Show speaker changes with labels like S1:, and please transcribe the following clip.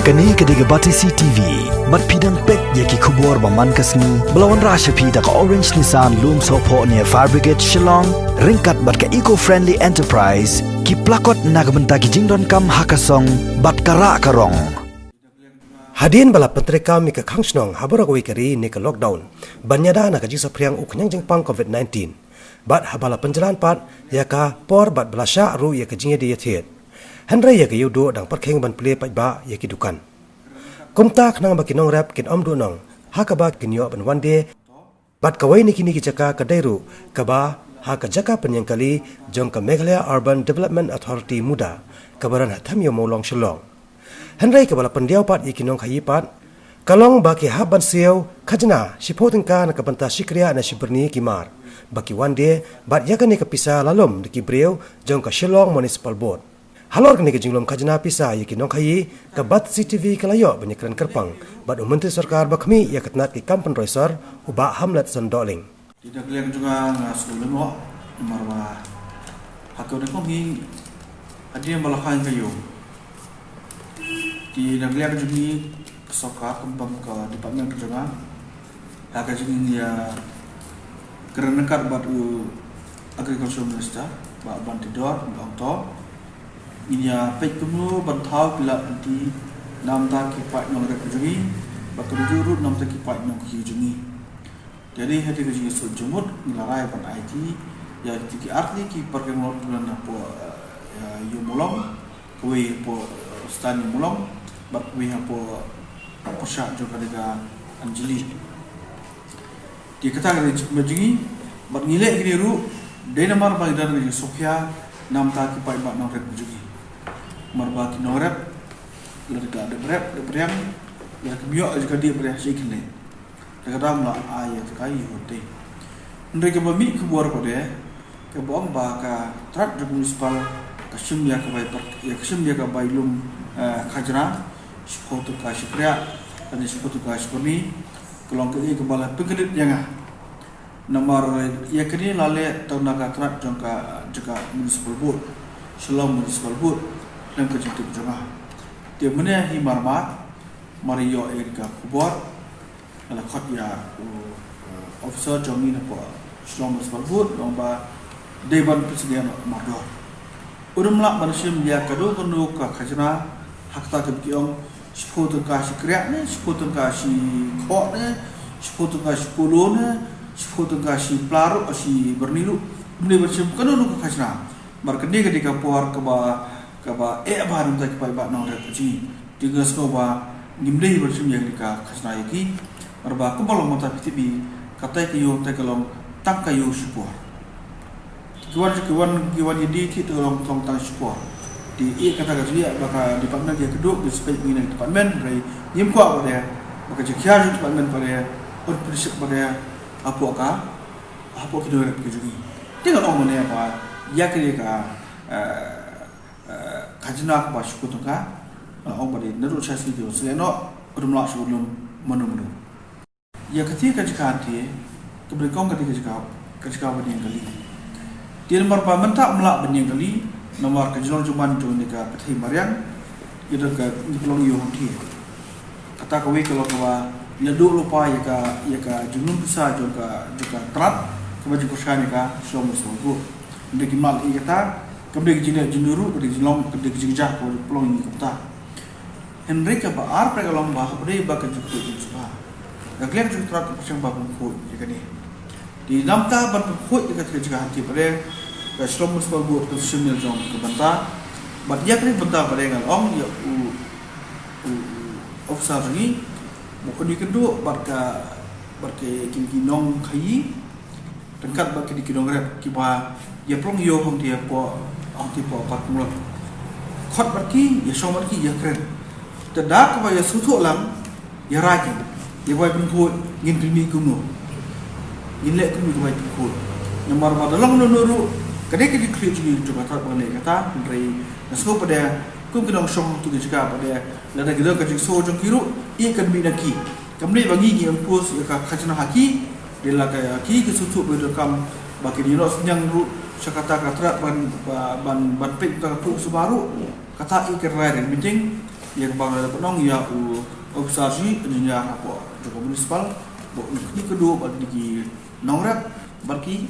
S1: Kani kediga Batisi TV, mat pidang pek yaki kubur baman kasni, belawan rasha pida ka Orange Nissan Loom Sopo near Fire Brigade Shillong, ringkat bat ka eco-friendly enterprise, ki plakot nagbenta ki jingdon kam hakasong, bat kara karong.
S2: Hadian bala pentreka mi ka kangsnong habara ko ikari ni ka lockdown, banyada na ka jisa priang uknyang jengpang COVID-19, bat habala penjalan pat ya ka por bat belasya ru ya ka jingya dia thiet. Henry ya kayu do dang perkheng ban ple pai ba ya ki dukan. Kumta khnang ba kinong rap kin om do nong ha ka ba kinyo ban one day bat kawai ni kini ki jaka ka dairu ka ba ha ka jaka penyang kali jong ka Meghalaya Urban Development Authority muda kabaran hatam yo molong shlong. Henry ka bala pendiau pat ya kinong khayi pat kalong ba ki ha ban siau khajna sipoting ka na ka banta sikriya na siberni kimar baki one day bat ya ka ni ka pisa lalom de ki breu jong ka Shillong Municipal Board. Halor kini kejinglom khajna pisa yaki nong khayi ka bat CCTV kalayo banyakran kerpang bat menteri sarkar bakmi ya katnat ki kampan roisar uba hamlat sandoling.
S3: Tidak lihat juga ngasul mo marwa hakau de komi adia malahan kayo. Tidak lihat juga kesoka kembang ke departemen kerja hakau juga ya kerana kat batu agriculture minister ba bantidor bangto inya pek kumu bantau bila nanti namta kipat nong repujungi bakal jurut namta kipat nong kijungi jadi hati kerja sujumut nilai pan IT ya tiki arti ki perkembangan bulan apa yo mulong kue po stani mulong bak kue apa persyak juga dengan Anjali dia kata kerja bajungi bak nilai kini ru dia namar bagi dan kerja Sofia namta kipat bak nong repujungi marba kinorep lerga de brem ya kemio juga dia brem sikne kadang la ayat kai hote mereka bami kebuar pada ke bong ba ka trat de municipal kasim ya ka bai ya kasim ya ka bai lum khajra sepotu ka sikria dan sepotu ka skoni kelong ke bala pegedit yang nomor ya kini lale tahun naga trat jangka juga municipal board Shillong Municipal Board dan kejutu jemaah. Dia mana himarmat Mario Erika Kubor, ala kot ya officer jomin apa Shillong Municipal Board, lomba Dewan Presiden Mador. Urumlah manusia dia kado kanu ka khajna hakta kebiong sepotu ka sikriak ne, sepotu ka si kok ne, sepotu ka si polo ne, sepotu ka si plaru si bernilu. Benda macam kanu ka khajna. Markene ketika por kaba baharum tak pai ba nong repuji tiga skoba nimdei bersum yang dika khasna yaki marba kubalong mata pitibi katai kayo tekalong tang kayo support kiwan yedi ki tolong tang support di kata dia baka department dia keduk di spek ngin department rai yim ko pada baka jekiar department pada or prinsip pada apa kido repuji tinggal omone apa yakri ka khajna ba shukutuka obade naru chasi dio seno rumla shulum manumru ya ketika jikati keberkong ketika bani kali dia nomor pamenta melak bani kali nomor kejolong cuman tu nika pethi marian ida ka niplong yo hoti kata kowe kalau kawa ledu lupa ya ka junum bisa juga terat kebaji kursani ka somo sogo ndeki mal ikata kemudian jina jinuru kemudian jilong kemudian jingjah ko plong ni kata Henrika ba ar pre kalong ba bre ba ka jukku jumpa gaglen jutra ko pasang ba ko ikani di namta ban ko ikat ke jika hati bre ka Shillong Municipal Board ko simil jong ko banta ba dia kri banta bre ngal ong ya u officer ni mo ko dikedo barka kinong khayi tengkat ba ki kinong rep ki ba ya plong yo hong dia po tipe apa kumula khot barki ya som barki ya kren tedak ba ya sutu lang ya rajin ya wai pun ko ngin primi kuno ngin le kuno wai ko nomor ba dalang nuru kade ke dikli ji coba tak boleh kata rei nasko pada kum kinong som tu juga pada lada gila ka so jong kiru i kan mi naki kamne bangi ngi ampus ya ka khajna haki dela ka ki ke sutu be kam baki dino senyang ru sakata katra ban pek ta pu subaru kata iker rai meeting yang bang ada penong ya observasi ini apa Joko municipal bo ni kedua bagi nongrap bagi